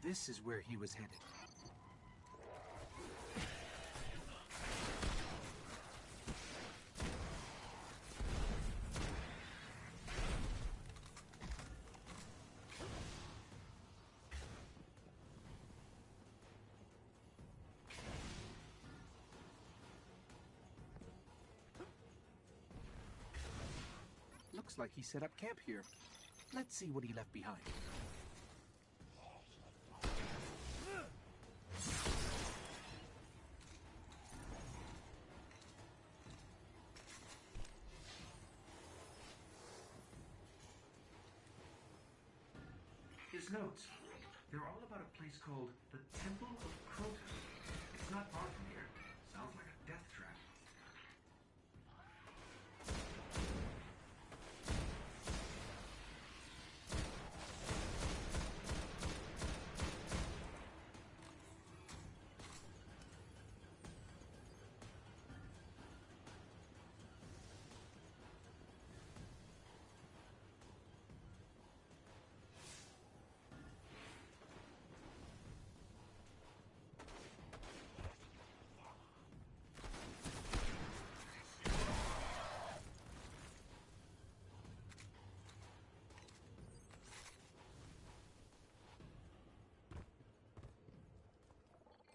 this is where he was headed. Looks like he set up camp here. Let's see what he left behind. His notes. They're all about a place called the Temple of Croton. It's not far from here. Sounds like a death trap.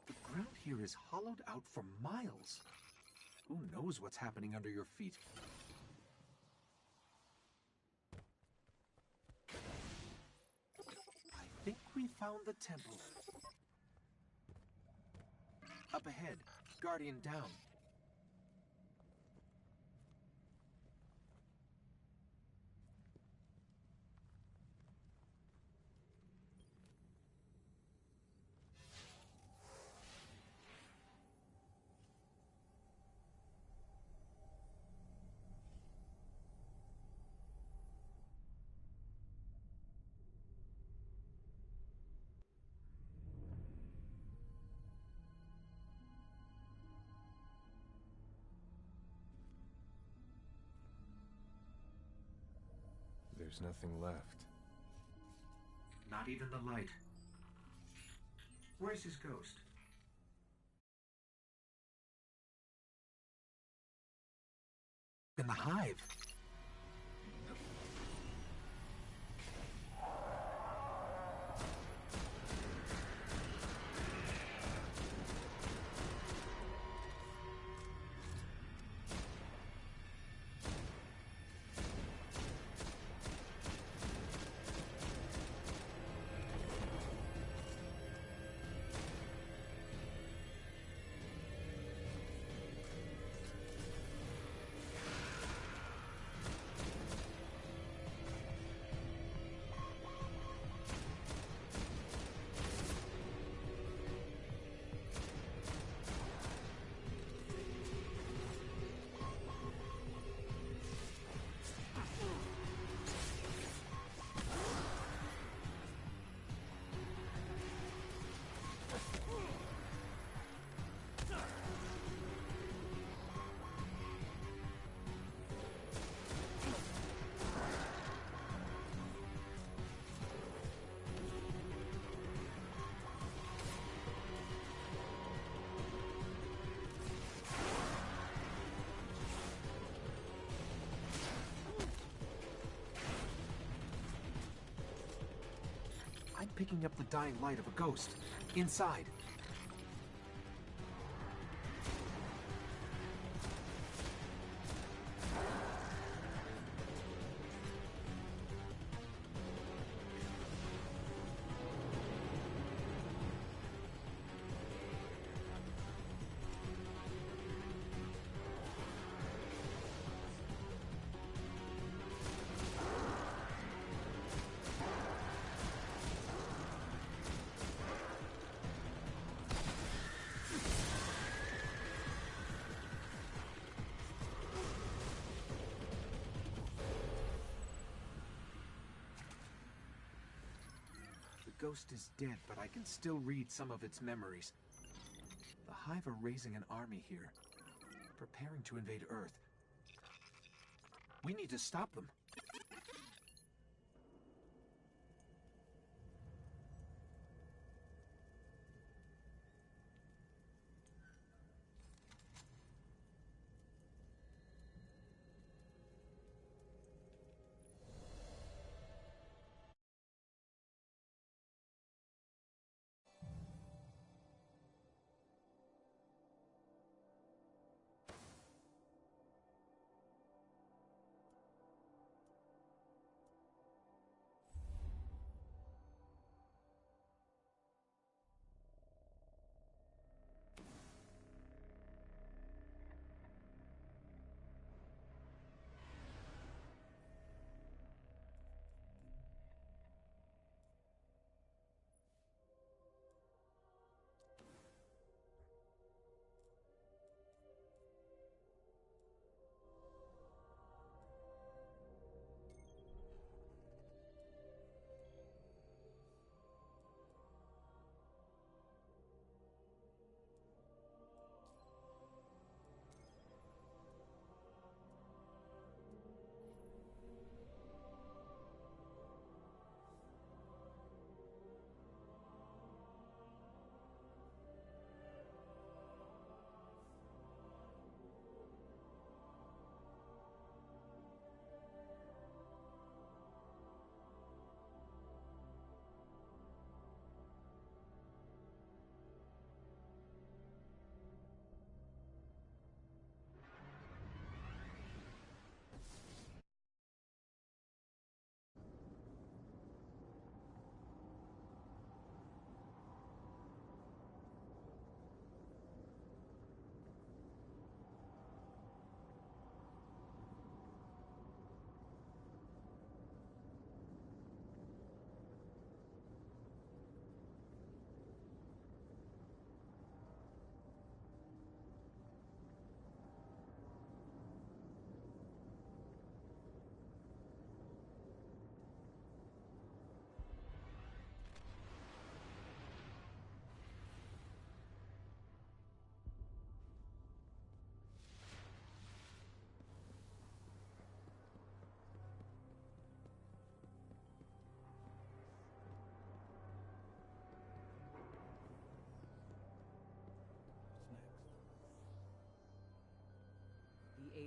The ground here is hollowed out for miles. Who knows what's happening under your feet? I think we found the temple. Up ahead, Guardian down. There's nothing left. Not even the light. Where's his ghost? In the hive. I'm picking up the dying light of a ghost. Inside. The ghost is dead, but I can still read some of its memories. The Hive are raising an army here, preparing to invade Earth. We need to stop them.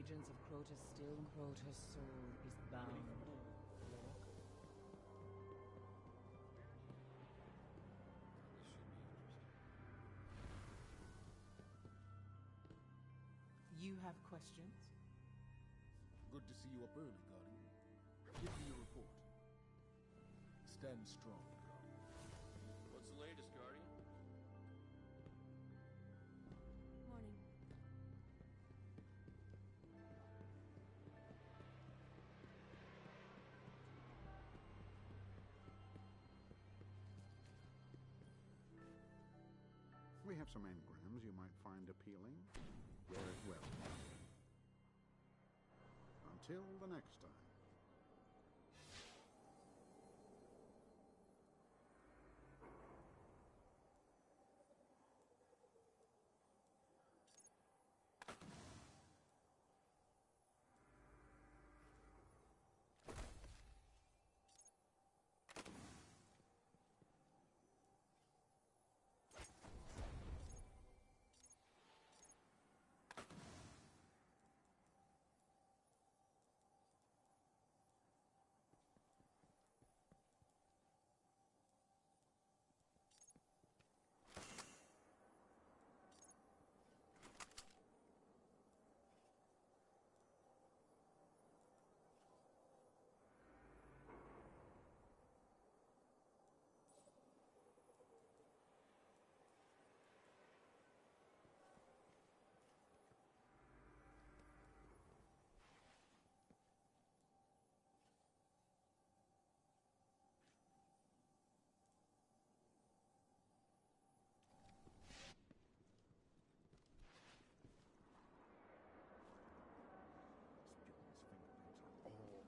agents of Crota's still in Crota's soul is bound. You have questions? Good to see you up early, Guardian. Give me your report. Stand strong, Guardian. What's the latest, Guardian? Morning. We have some engrams you might find appealing. Wear it well. Until the next time.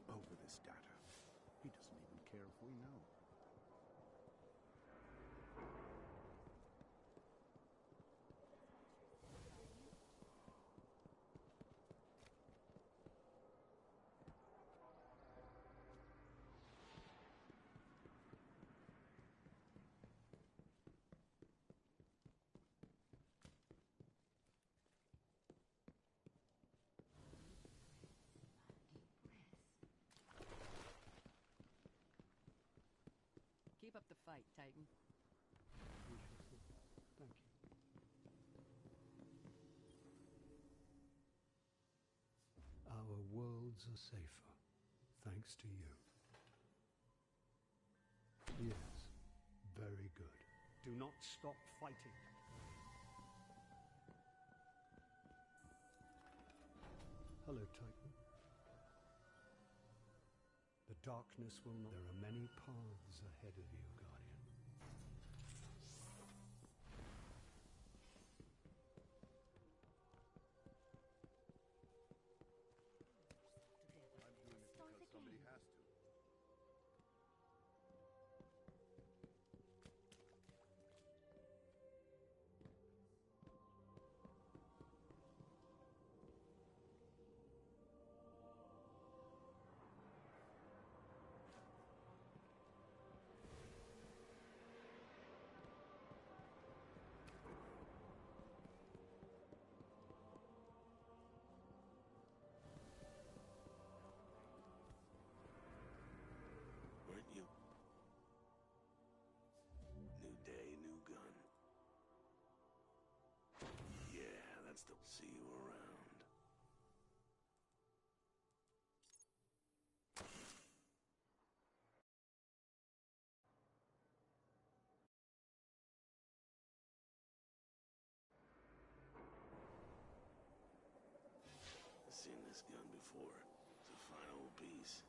Over this data. He doesn't even care if we know. Keep up the fight, Titan. Interesting. Thank you. Our worlds are safer, thanks to you. Yes, very good. Do not stop fighting. Hello, Titan. The darkness will not... There are many paths ahead of you, Guardian. I'm doing it because somebody has to. Weren't you? New day, new gun. Yeah, that's the... See you around. I've seen this gun before. It's a fine old piece.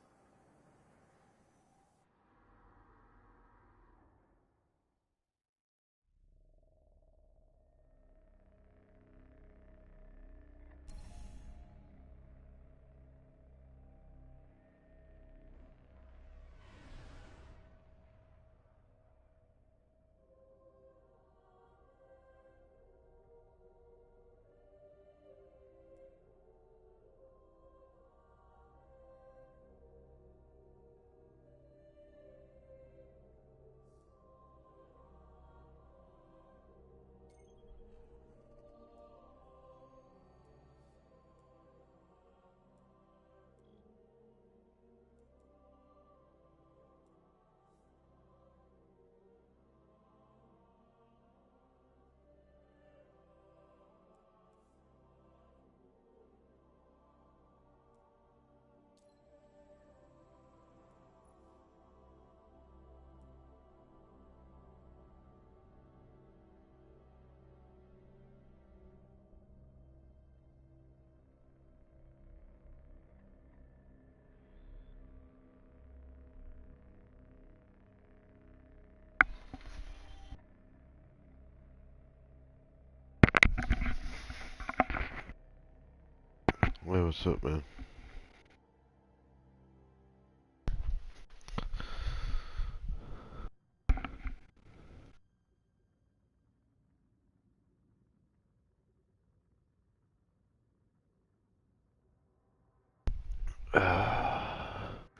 Hey, what's up, man?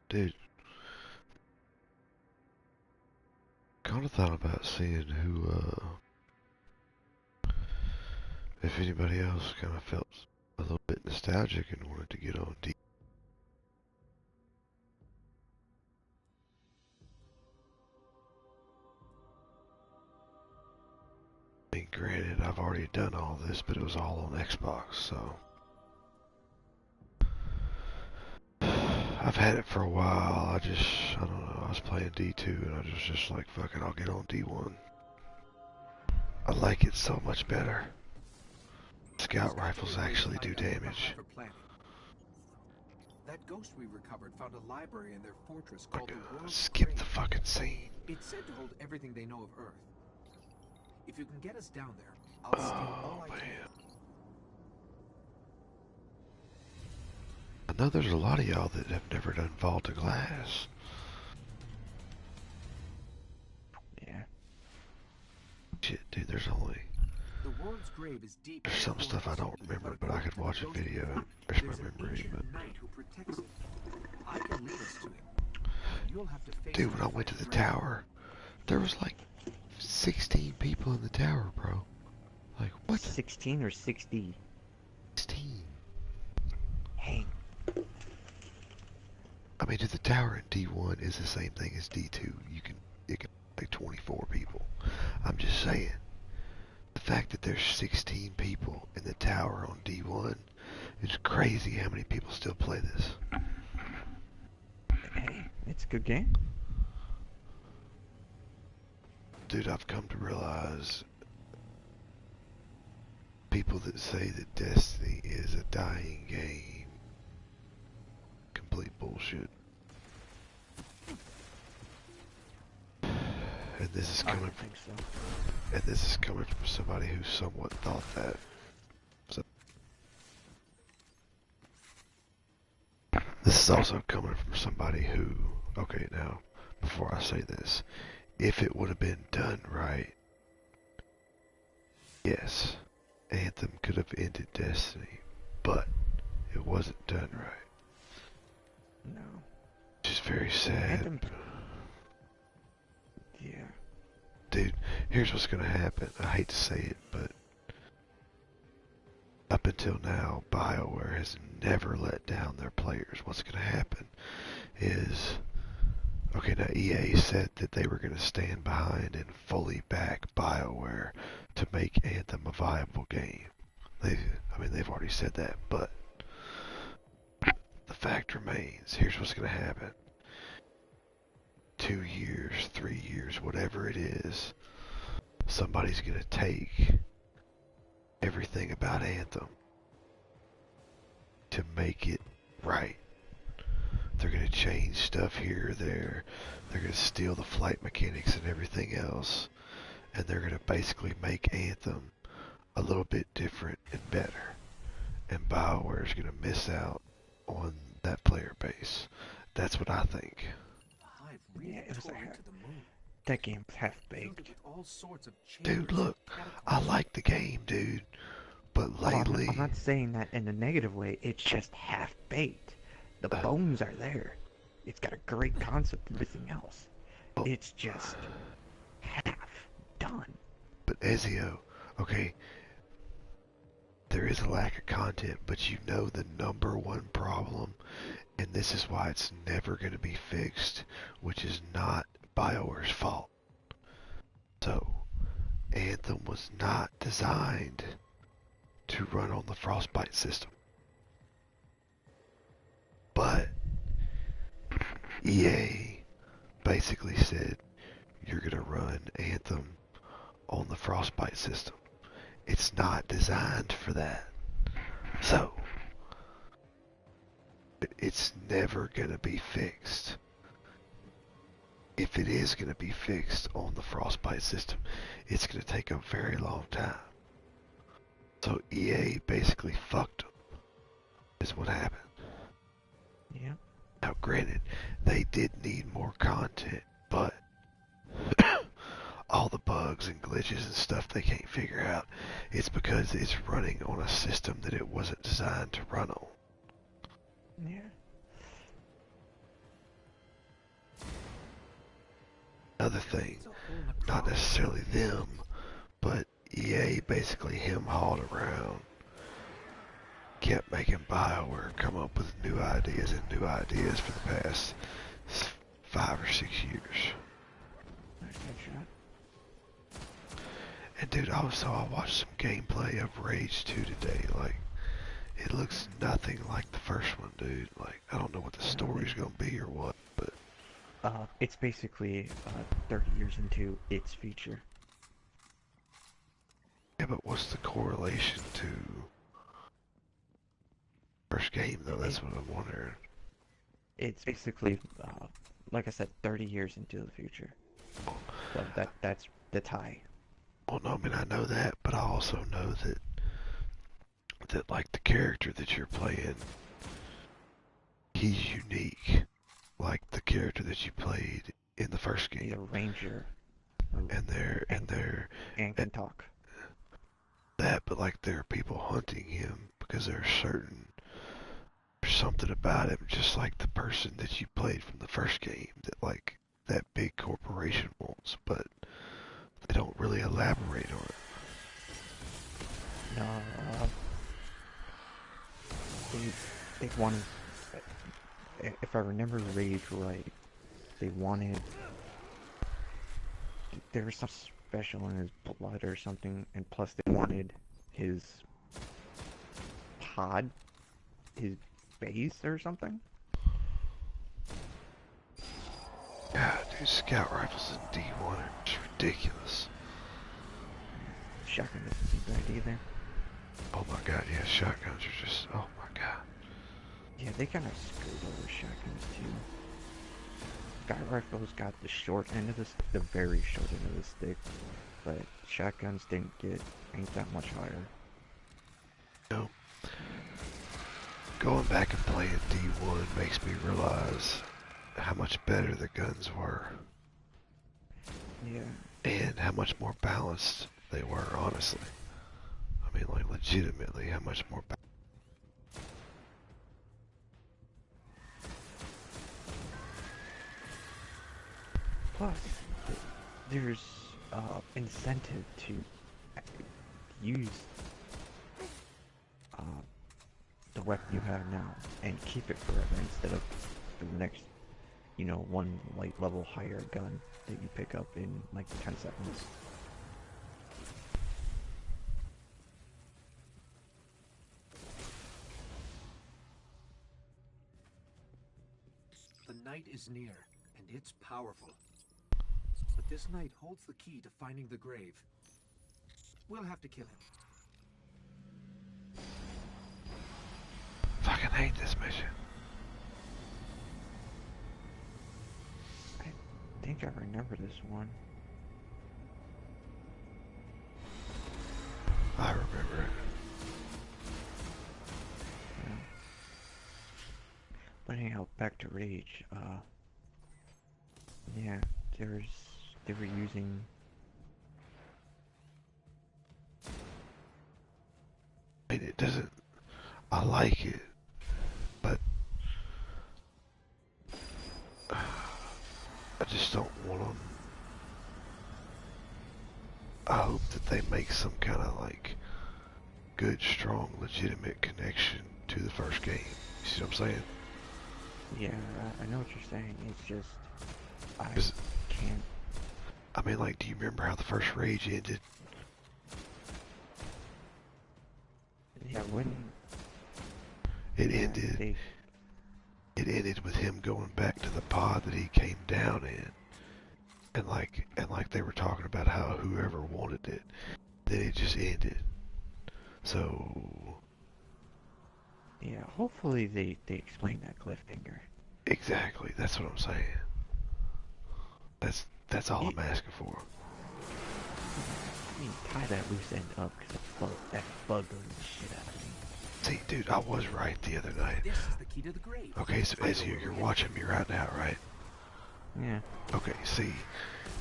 Dude, kind of thought about seeing who, if anybody else kind of felt a little bit nostalgic and wanted to get on D. I mean, granted, I've already done all this, but it was all on Xbox, so. I've had it for a while. I don't know, I was playing D2 and I was just like, fuck it, I'll get on D1. I like it so much better. Scout rifles actually do damage. That ghost we recovered found a library in their fortress called the World's Skip Grave. the fucking scene. It's said to hold everything they know of Earth. If you can get us down there, I'll steal all I can. I know there's a lot of y'all that have never done Vault of Glass. Yeah. Shit, dude, there's only... The World's Grave is deep. There's some stuff I don't remember, but I could watch a video and refresh my memory. But... knight who protects it. I can lead us to him. You'll have to face dude, when I went to the tower, there was like 16 people in the tower, bro. Like, what? 16 or 60? 16. Hey. I mean, dude, the tower in D1 is the same thing as D2. It can like 24 people. I'm just saying. The fact that there's 16 people in the tower on D1 is crazy how many people still play this. Hey, it's a good game. Dude, I've come to realize people that say that Destiny is a dying game, complete bullshit. And this is coming from, and this is coming from somebody who somewhat thought that. So, this is also coming from somebody who, okay, now, before I say this, if it would have been done right, yes, Anthem could have ended Destiny, but it wasn't done right. No. Which is very sad. Anthem... Yeah. Dude, here's what's gonna happen. I hate to say it, but up until now, BioWare has never let down their players. What's gonna happen is, okay, now EA said that they were gonna stand behind and fully back BioWare to make Anthem a viable game. They've already said that, but the fact remains, here's what's gonna happen. 2 years, 3 years, whatever it is, somebody's gonna take everything about Anthem to make it right. They're gonna change stuff here or there. They're gonna steal the flight mechanics and everything else, and they're gonna basically make Anthem a little bit different and better. And BioWare's gonna miss out on that player base. That's what I think. Yeah, it was that game was half-baked. Dude, look, I like the game, dude, but lately... I'm not saying that in a negative way, it's just half-baked. The bones are there. It's got a great concept and everything else. It's just half-done. But Ezio, okay, there is a lack of content, but you know the number one problem, and this is why it's never going to be fixed, which is not BioWare's fault. So, Anthem was not designed to run on the Frostbite system. But EA basically said, you're going to run Anthem on the Frostbite system. It's not designed for that. So, it's never going to be fixed. If it is going to be fixed on the Frostbite system, it's going to take a very long time. So EA basically fucked them. is what happened. Yeah. Now, granted, they did need more content, but all the bugs and glitches and stuff they can't figure out, it's because it's running on a system that it wasn't designed to run on. Yeah. Another thing, not necessarily them, but EA basically him-hawed around, kept making BioWare come up with new ideas for the past 5 or 6 years. Nice headshot. And dude, also I watched some gameplay of Rage 2 today. Like, it looks nothing like the first one, dude. Like, I don't know what the story's gonna be or what, but it's basically 30 years into its feature. yeah, but what's the correlation to first game though? That's what I'm wondering. It's basically, like I said, 30 years into the future. So that's the tie. Well, no, I mean I know that, but I also know that like the character that you're playing, he's unique. Like the character that you played in the first game. He's a ranger. And can talk. That, but like there are people hunting him because there's something about him, just like the person that you played from the first game that like that big corporation wants, but they don't really elaborate on it. No, they wanted, if I remember Rage right, they wanted, there was something special in his blood or something, and plus they wanted his pod, his base or something. Yeah, dude, scout rifles in D1 are just ridiculous. Shotgun doesn't seem right either. Oh my god, yeah, shotguns are just, oh my god. Yeah, they kind of screwed over shotguns too. Scout rifles got the short end of the very short end of the stick, but shotguns ain't that much higher. No. Going back and playing D1 makes me realize how much better the guns were. Yeah. And how much more balanced they were, honestly. I mean, like, legitimately, how much more balanced. Plus, there's incentive to use the weapon you have now and keep it forever instead of the next, one light level higher gun that you pick up in like 10 seconds. The night is near, and it's powerful. But this night holds the key to finding the grave. We'll have to kill him. Fucking hate this mission. I think I remember this one. I remember it. Yeah. But anyhow, back to Rage. Yeah, they were using. I mean, it doesn't. I like it, but I just don't want them. I hope that they make some kind of like good, strong, legitimate connection to the first game. You see what I'm saying? Yeah, I know what you're saying. It's just I can't. I mean, like, do you remember how the first Rage ended? Yeah, when it ended. It ended with him going back to the pod that he came down in, and like they were talking about how whoever wanted it. Then it just ended. So yeah, hopefully they explain that cliffhanger. Exactly, that's what I'm saying. That's all I'm asking for. I mean, tie that loose end up, because that bug bugged the shit out of me. See, dude, I was right the other night. This is the key to the grave. Okay, so as you're watching me right now, right? Yeah. Okay, see,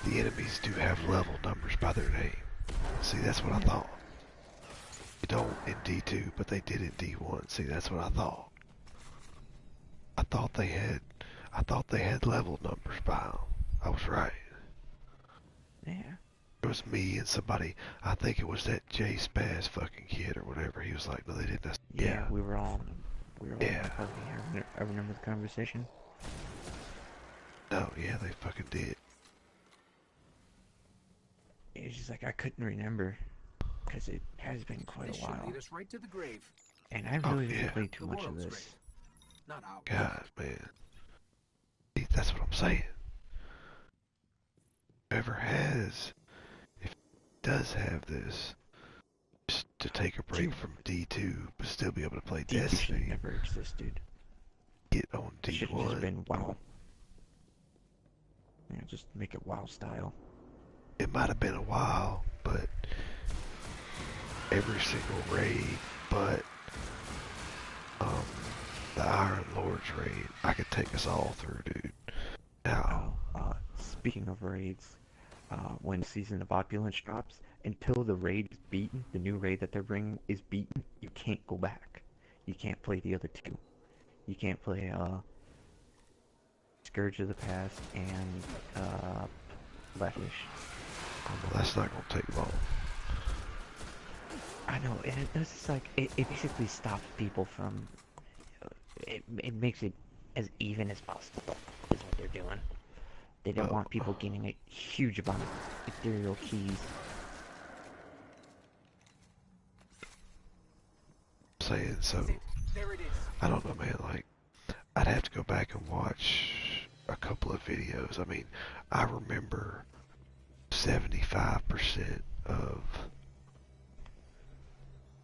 the enemies do have level numbers by their name. See, that's what I thought. They don't in D2, but they did in D1. See, that's what I thought. I thought they had level numbers by them. I was right. Yeah. It was me and somebody, I think it was that Jay Spaz fucking kid or whatever. He was like, no, they didn't. Yeah, we were all Yeah. I remember the conversation. No, yeah, they fucking did. It's just like I couldn't remember because it has been quite a while. Lead us right to the grave. And I really didn't play too much of world's this. grave. Not ours. God, man. See, that's what I'm saying. Whoever has, if it does have this, just to take a break from D2, but still be able to play D2 Destiny, never existed. get on It should have just D1. been WoW. Yeah, just make it WoW style. It might have been a while, but every single raid, but the Iron Lord's raid, I could take us all through, dude. Now, Speaking of raids, when Season of Opulence drops, until the raid is beaten, the new raid that they're bringing is beaten, you can't go back. You can't play the other two. You can't play Scourge of the Past and Blackish. well, that's not gonna take long. I know, and it's just like it basically stops people from. It makes it as even as possible. Is what they're doing. They don't want people getting a huge amount of ethereal keys. Saying so. There it is. I don't know, man. Like, I'd have to go back and watch a couple of videos. I mean, I remember 75% of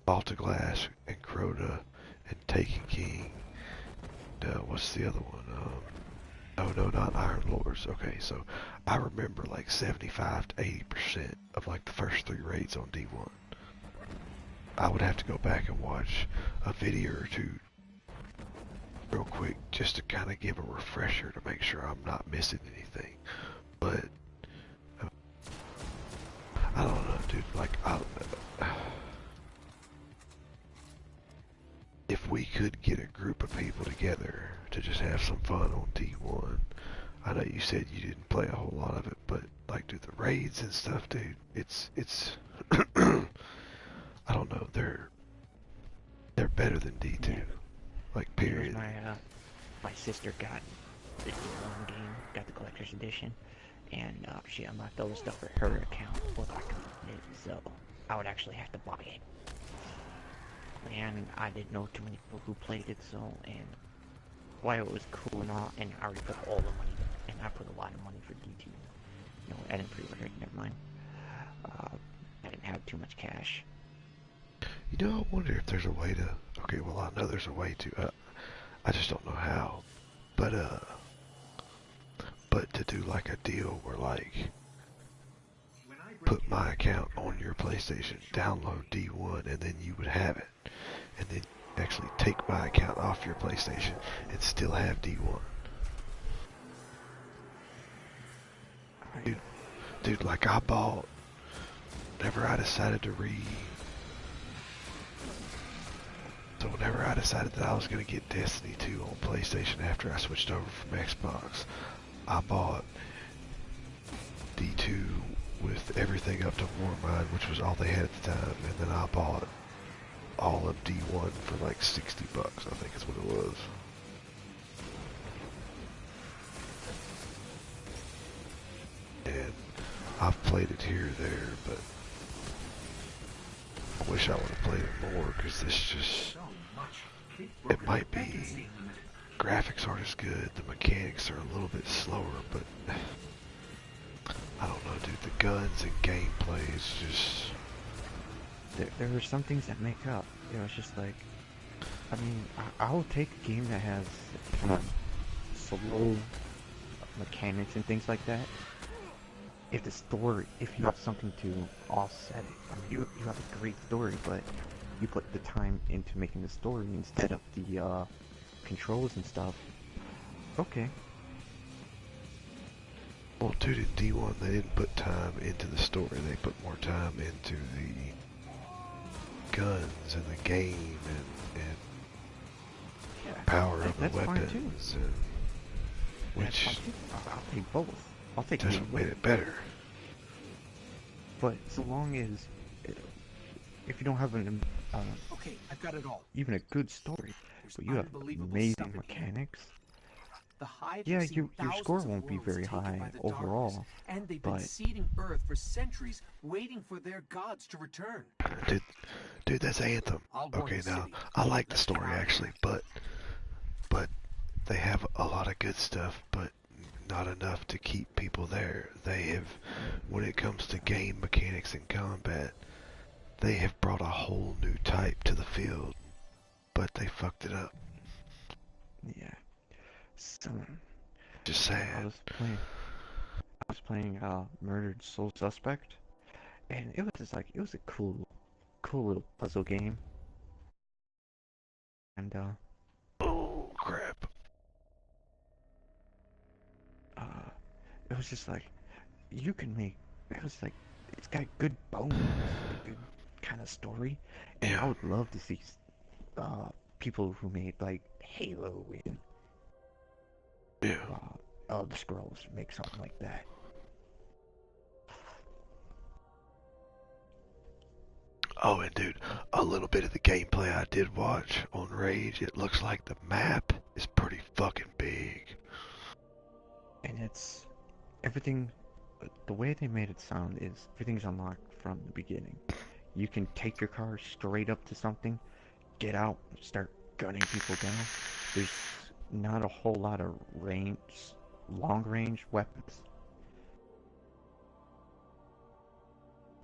Balta Glass and Crota and Taken King. What's the other one? No, not Iron Lords. Okay, so I remember like 75 to 80% of like the first 3 raids on D1. I would have to go back and watch a video or two real quick just to kind of give a refresher to make sure I'm not missing anything. But I don't know, dude. Like, if we could get a group of people together to just have some fun on D1, I know you said you didn't play a whole lot of it, but like, dude, the raids and stuff, dude, it's I don't know, they're better than D2, Yeah. like, period. My sister got the D1 game, got the collector's edition, and she unlocked all the stuff for her account without it, so I would actually have to buy it. And I didn't know too many people who played it, so, and while it was cool and all, and I already put all the money, and I put a lot of money for D2. No, I didn't pre-order it, never mind. I didn't have too much cash. You know, I wonder if there's a way to, okay, well, I know there's a way to, I just don't know how, but to do like a deal where, like, put my account on your PlayStation, download D1, and then you would have it, and then actually take my account off your PlayStation and still have D1. Dude, like, I bought, whenever I decided to so whenever I decided that I was going to get Destiny 2 on PlayStation after I switched over from Xbox, I bought D2 with everything up to Warmind, which was all they had at the time, and then I bought all of D1 for like $60, I think is what it was. And I've played it here or there, but I wish I would have played it more, because this just, it might be, graphics aren't as good, the mechanics are a little bit slower, but I don't know, dude, the guns and gameplay is just... There are some things that make up, you know, it's just like, I mean, I will take a game that has slow mechanics and things like that, if the story, if you have something to offset it. I mean, you have a great story, but you put the time into making the story instead of the controls and stuff, okay. Well, dude, in D1 they didn't put time into the story. They put more time into the guns and the game and Yeah, power of the that's fine too. weapons, and, which I'll take both. I'll take doesn't both. make it better. But so long as if you don't have an Okay, I've got it all. even a good story, There's but you have unbelievable amazing stuff in here. mechanics, The Hive yeah, have seen your score thousands of won't be worlds very taken high by the overall, darkness, and they've been but seeding Earth for centuries, waiting for their gods to return. Dude, that's Anthem. I'll warn Okay, the now city. I like the Let's get story out of actually, here. but they have a lot of good stuff, but not enough to keep people there. They have, when it comes to game mechanics and combat, they have brought a whole new type to the field, but they fucked it up. yeah. So, Just I sad. was playing Murdered Soul Suspect, and it was just like it was a cool little puzzle game, and Oh crap! it was just like you can make. It was like it's got good bones, a good kind of story, and I Yeah, would love to see people who made like Halo and yeah. Elder Scrolls make something like that. Oh, and dude, a little bit of the gameplay I did watch on Rage, it looks like the map is pretty fucking big. And it's everything. The way they made it sound is everything's unlocked from the beginning. You can take your car straight up to something, get out, start gunning people down. There's not a whole lot of long range weapons.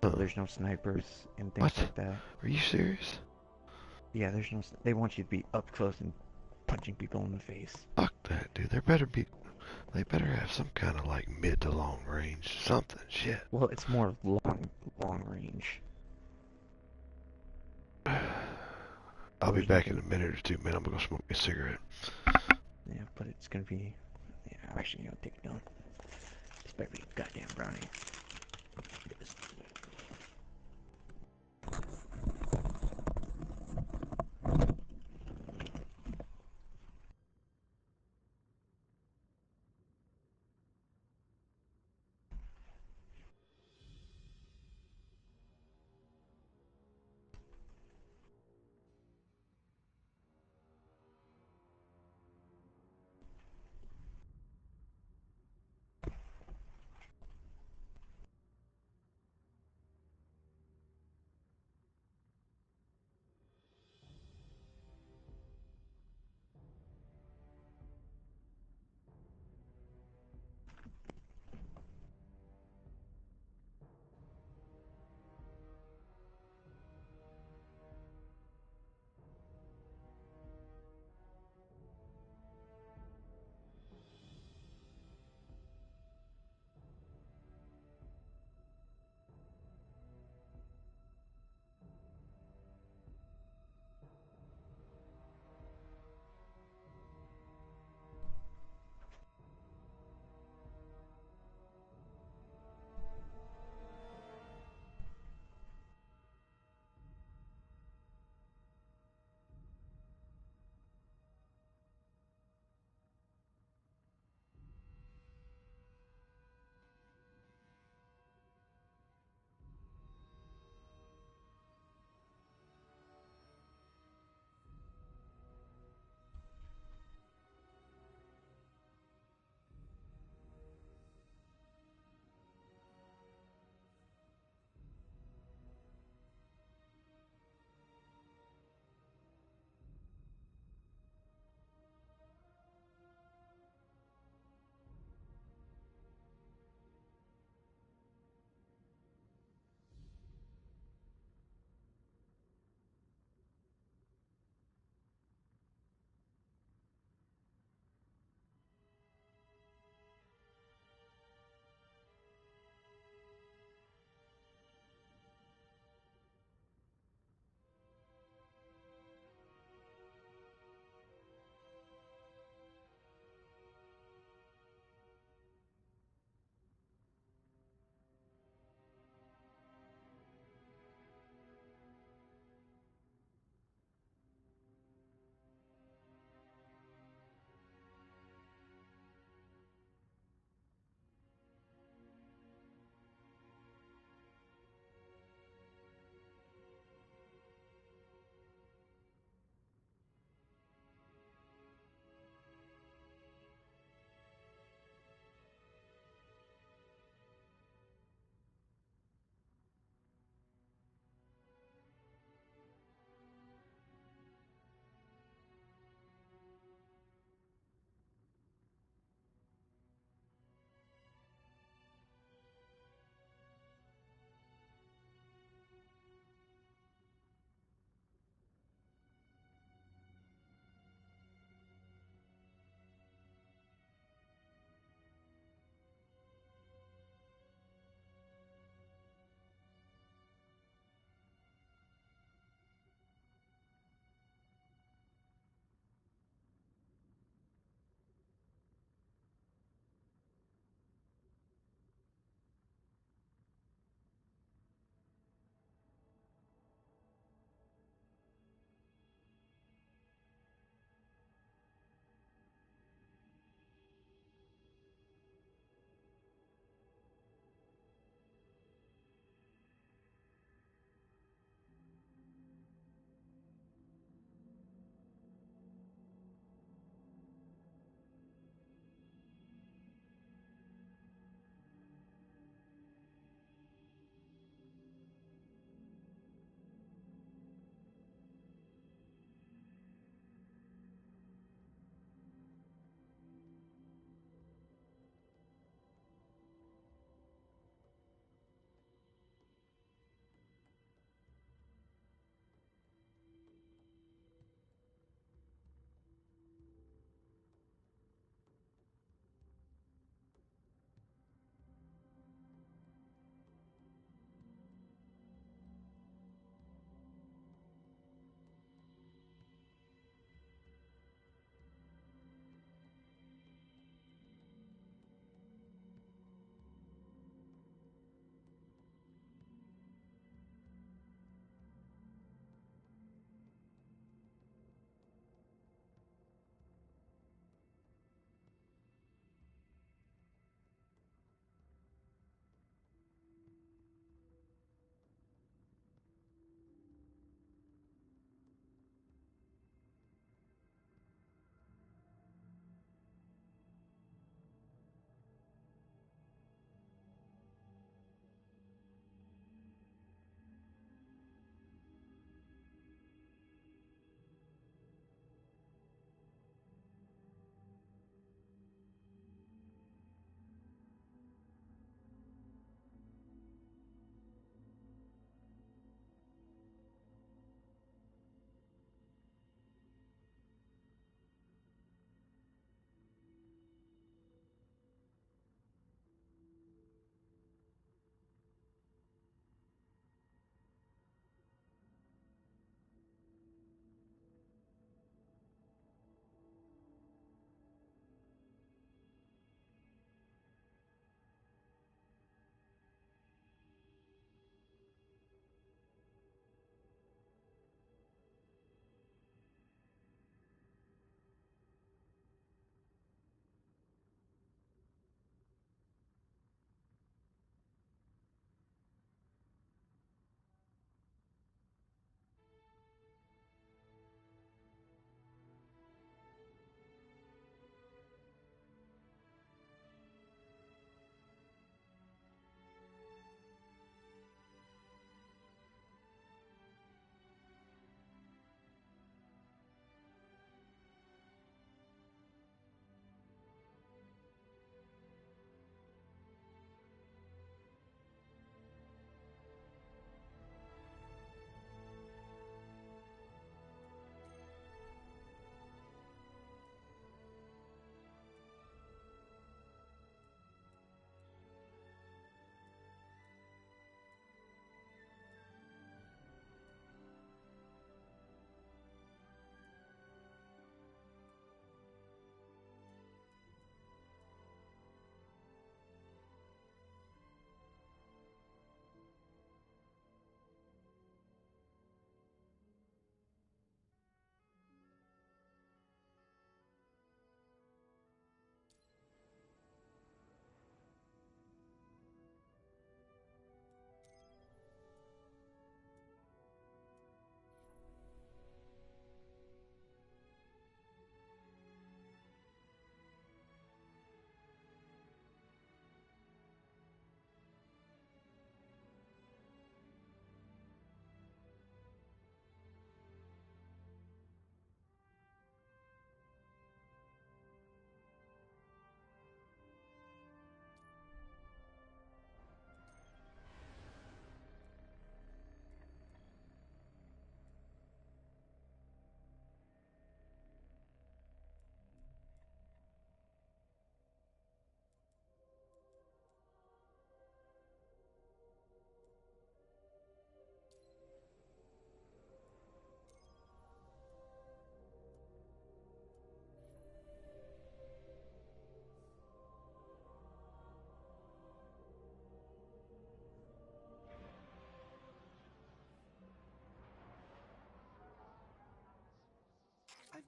There's no snipers and things What? like that. Are you serious? Yeah, there's no. They want you to be up close and punching people in the face. Fuck that, dude. They better have some kind of like mid to long range something. Shit. Well, it's more long range. I'll be There's back in nothing. a minute or two, man. I'm gonna go smoke a cigarette. Yeah, but it's gonna be. Yeah, I'm actually gonna take it down. It's better be a goddamn brownie.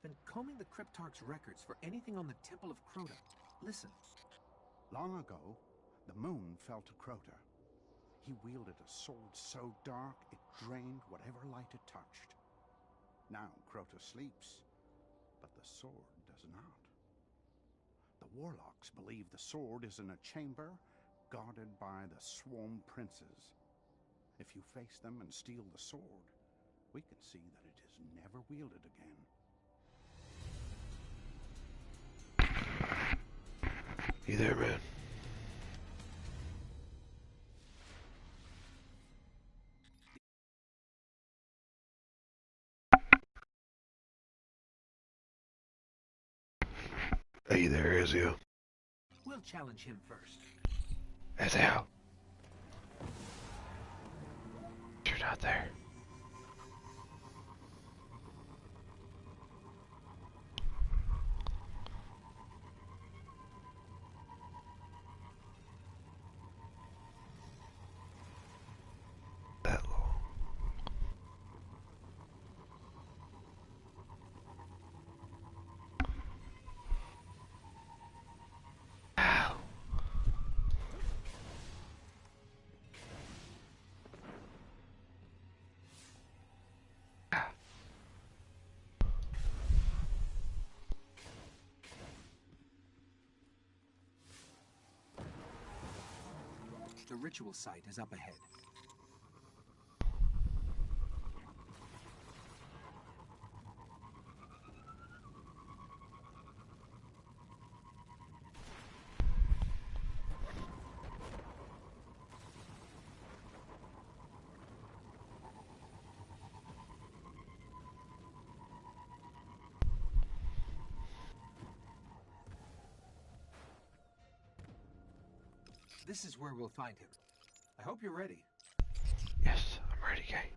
been combing the Cryptarch's records for anything on the Temple of Crota. Listen. Long ago, the moon fell to Crota. He wielded a sword so dark it drained whatever light it touched. Now Crota sleeps, but the sword does not. The warlocks believe the sword is in a chamber guarded by the Swarm Princes. If you face them and steal the sword, we can see that it is never wielded again. You there, man? Hey there, Ezio. We'll challenge him first. Ezio. You're not there. That long. Ow. The ritual site is up ahead. This is where we'll find him. I hope you're ready. Yes, I'm ready, Kay.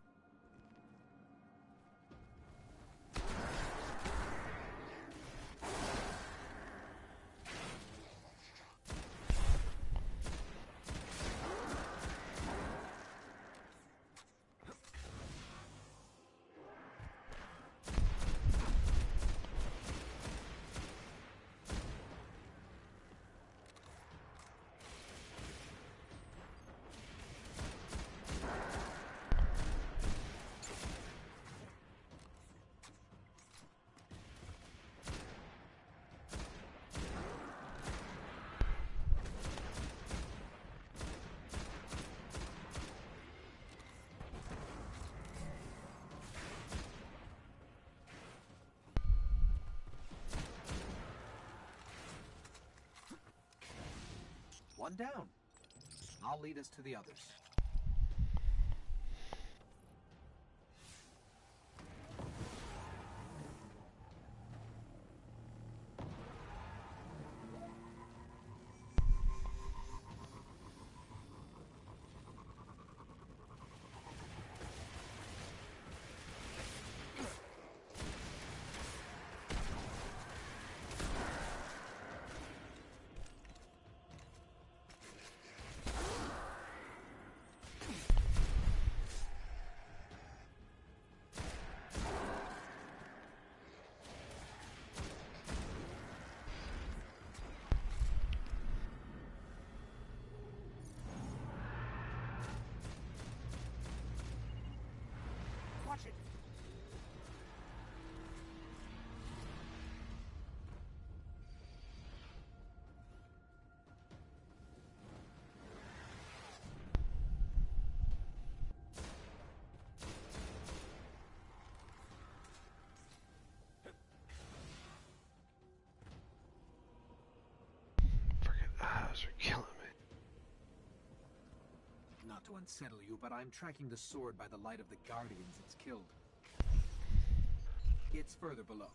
One down. I'll lead us to the others. Watch it. Freaking eyes are killing me. Not to unsettle you, but I'm tracking the sword by the light of the Guardians it's killed. It's further below.